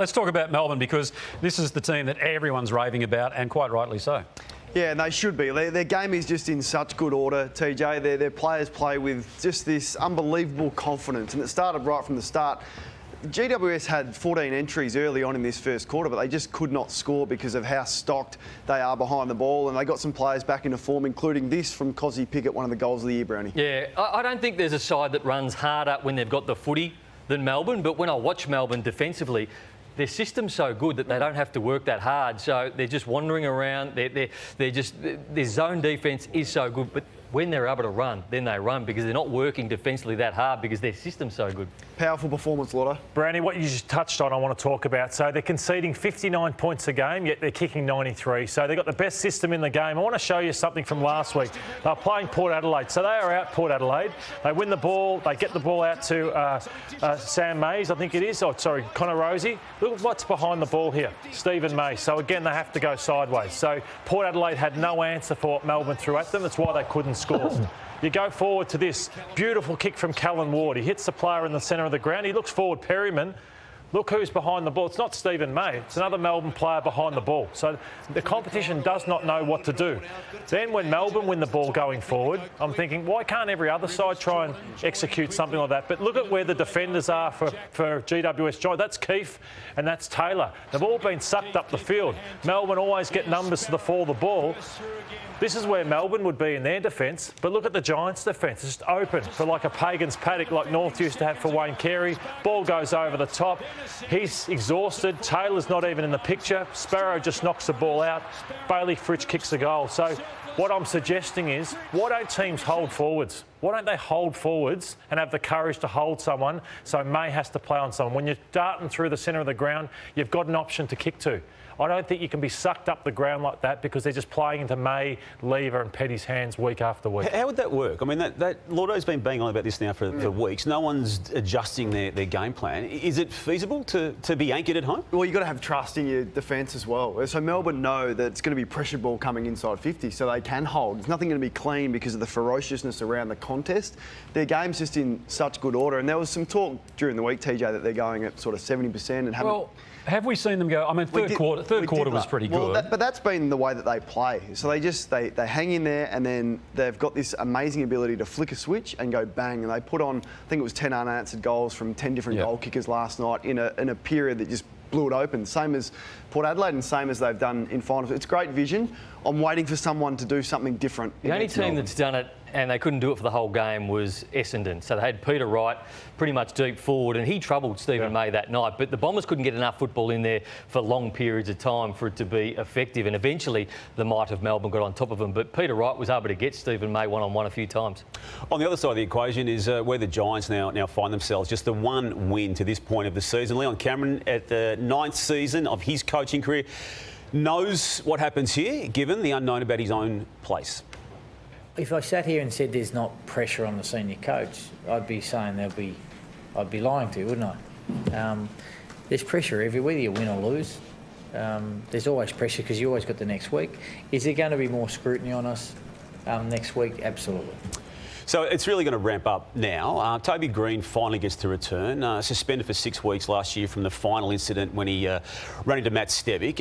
Let's talk about Melbourne, because this is the team that everyone's raving about, and quite rightly so. Yeah, and they should be. Their game is just in such good order, TJ. Their players play with just this unbelievable confidence, and it started right from the start. GWS had 14 entries early on in this first quarter, but they just could not score because of how stocked they are behind the ball, and they got some players back into form, including this from Cozzy Pickett, one of the goals of the year, Brownie. Yeah, I don't think there's a side that runs harder when they've got the footy than Melbourne, but when I watch Melbourne defensively, their system's so good that they don't have to work that hard. So they're just wandering around. Their zone defence is so good, but when they're able to run, then they run because they're not working defensively that hard because their system's so good. Powerful performance, Lotto. Brownie, what you just touched on, I want to talk about. So they're conceding 59 points a game, yet they're kicking 93. So they've got the best system in the game. I want to show you something from last week. They were playing Port Adelaide. So they are out Port Adelaide. They win the ball. They get the ball out to Sam Mays, I think it is. Oh, sorry, Connor Rosie. Look what's behind the ball here. Stephen May. So again, they have to go sideways. So Port Adelaide had no answer for what Melbourne threw at them. That's why they couldn't score. You go forward to this beautiful kick from Callan Ward. He hits the player in the centre of the ground. He looks forward, Perryman. Look who's behind the ball. It's not Stephen May. It's another Melbourne player behind the ball. So the competition does not know what to do. Then when Melbourne win the ball going forward, I'm thinking, why can't every other side try and execute something like that? But look at where the defenders are for GWS. That's Keefe and that's Taylor. They've all been sucked up the field. Melbourne always get numbers to the fall of the ball. This is where Melbourne would be in their defence, but look at the Giants' defence. It's just open for like a Pagan's paddock like North used to have for Wayne Carey. Ball goes over the top. He's exhausted. Taylor's not even in the picture. Sparrow just knocks the ball out. Bailey Fritsch kicks a goal. So what I'm suggesting is, why don't teams hold forwards? Why don't they hold forwards and have the courage to hold someone so May has to play on someone? When you're darting through the centre of the ground, you've got an option to kick to. I don't think you can be sucked up the ground like that because they're just playing into May, Lever and Petty's hands week after week. How would that work? I mean, Lordo's been banging on about this now for weeks. No one's adjusting their game plan. Is it feasible to be anchored at home? Well, you've got to have trust in your defence as well. So Melbourne know that it's going to be pressure ball coming inside 50, so they can hold. It's nothing going to be clean because of the ferociousness around the contest. Their game's just in such good order. And there was some talk during the week, TJ, that they're going at sort of 70% and haven't... Well, have we seen them go? I mean, third quarter was pretty good. But that's been the way that they play. So they hang in there, and then they've got this amazing ability to flick a switch and go bang. And they put on, I think it was 10 unanswered goals from 10 different goal kickers last night in a period that just blew it open. Same as Port Adelaide and same as they've done in finals. It's great vision. I'm waiting for someone to do something different. The only team that's done it, and they couldn't do it for the whole game, was Essendon. So they had Peter Wright pretty much deep forward, and he troubled Stephen May that night. But the Bombers couldn't get enough football in there for long periods of time for it to be effective. And eventually, the might of Melbourne got on top of them. But Peter Wright was able to get Stephen May one-on-one a few times. On the other side of the equation is where the Giants now find themselves. Just the one win to this point of the season. Leon Cameron, at the 9th season of his coaching career, knows what happens here, given the unknown about his own place. If I sat here and said there's not pressure on the senior coach, I'd be saying I'd be lying to you, wouldn't I? There's pressure everywhere, whether you win or lose. There's always pressure because you always got the next week. Is there going to be more scrutiny on us next week? Absolutely. So it's really going to ramp up now. Toby Green finally gets to return. Suspended for 6 weeks last year from the final incident when he ran into Matt Stevic.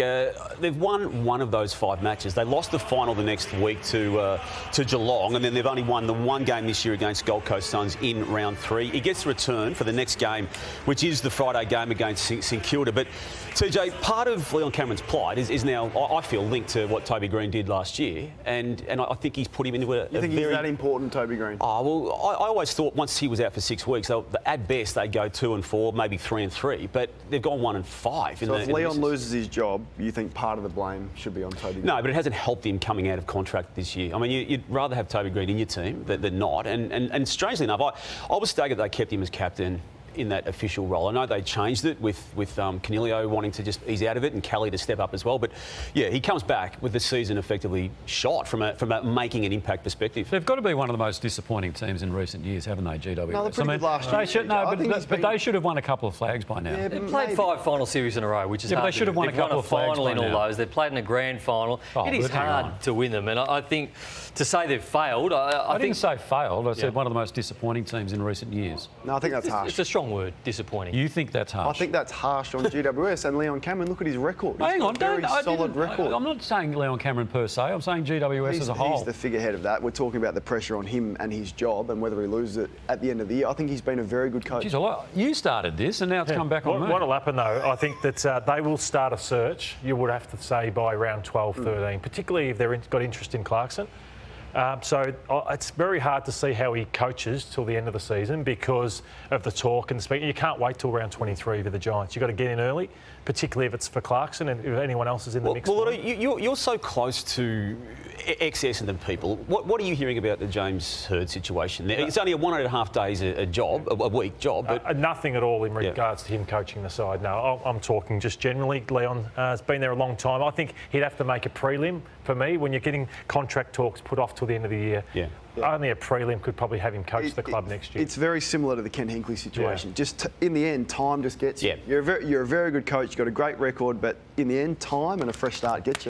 They've won one of those 5 matches. They lost the final the next week to Geelong, and then they've only won the one game this year against Gold Coast Suns in round 3. He gets to return for the next game, which is the Friday game against St Kilda. But TJ, part of Leon Cameron's plight is now, I feel, linked to what Toby Green did last year, and I think he's put him into a You think he's that important, Toby Green? Oh, well, I always thought once he was out for 6 weeks, at best they'd go 2-4, maybe 3-3, but they've gone 1-5. So if Leon loses his job, you think part of the blame should be on Toby Green? No, but it hasn't helped him coming out of contract this year. I mean, you'd rather have Toby Green in your team than not. And strangely enough, I was staggered they kept him as captain in that official role. I know they changed it with Canelio wanting to just ease out of it and Kelly to step up as well. But yeah, he comes back with the season effectively shot from a making an impact perspective. They've got to be one of the most disappointing teams in recent years, haven't they, GWS? No, they're pretty good last year. But they should have won a couple of flags by now. Yeah, They've played 5 final series in a row, which is hard. But they should have won a couple of flags final by in now. all those. They've played in a grand final. It is hard to win them, and I think to say they've failed, I didn't say failed. I said one of the most disappointing teams in recent years. No, I think that's harsh. It's a strong strong word, disappointing. You think that's I harsh? think that's harsh on GWS and Leon Cameron. Look at his record. He's Hang got on, a very solid record. I'm not saying Leon Cameron per se. I'm saying GWS as a whole. He's the figurehead of that. We're talking about the pressure on him and his job and whether he loses it at the end of the year. I think he's been a very good coach. Jeez, you started this, and now it's come back on me. What will happen though, I think that they will start a search, you would have to say, by round 12, 13, particularly if they've got interest in Clarkson. So it's very hard to see how he coaches till the end of the season because of the talk and the speaking. You can't wait till round 23 for the Giants. You've got to get in early, particularly if it's for Clarkson and if anyone else is in the mix. Well, you're so close to Essendon people. What are you hearing about the James Hird situation? It's only a 1.5 days a week job. But nothing at all in regards to him coaching the side. No, I'm talking just generally. Leon has been there a long time. I think he'd have to make a prelim for me when you're getting contract talks put off till the end of the year. Yeah. Only a prelim could probably have him coach the club next year. It's very similar to the Ken Hinkley situation. Yeah. Just in the end, time just gets you. Yeah. You're a very good coach. You've got a great record, but in the end, time and a fresh start gets you.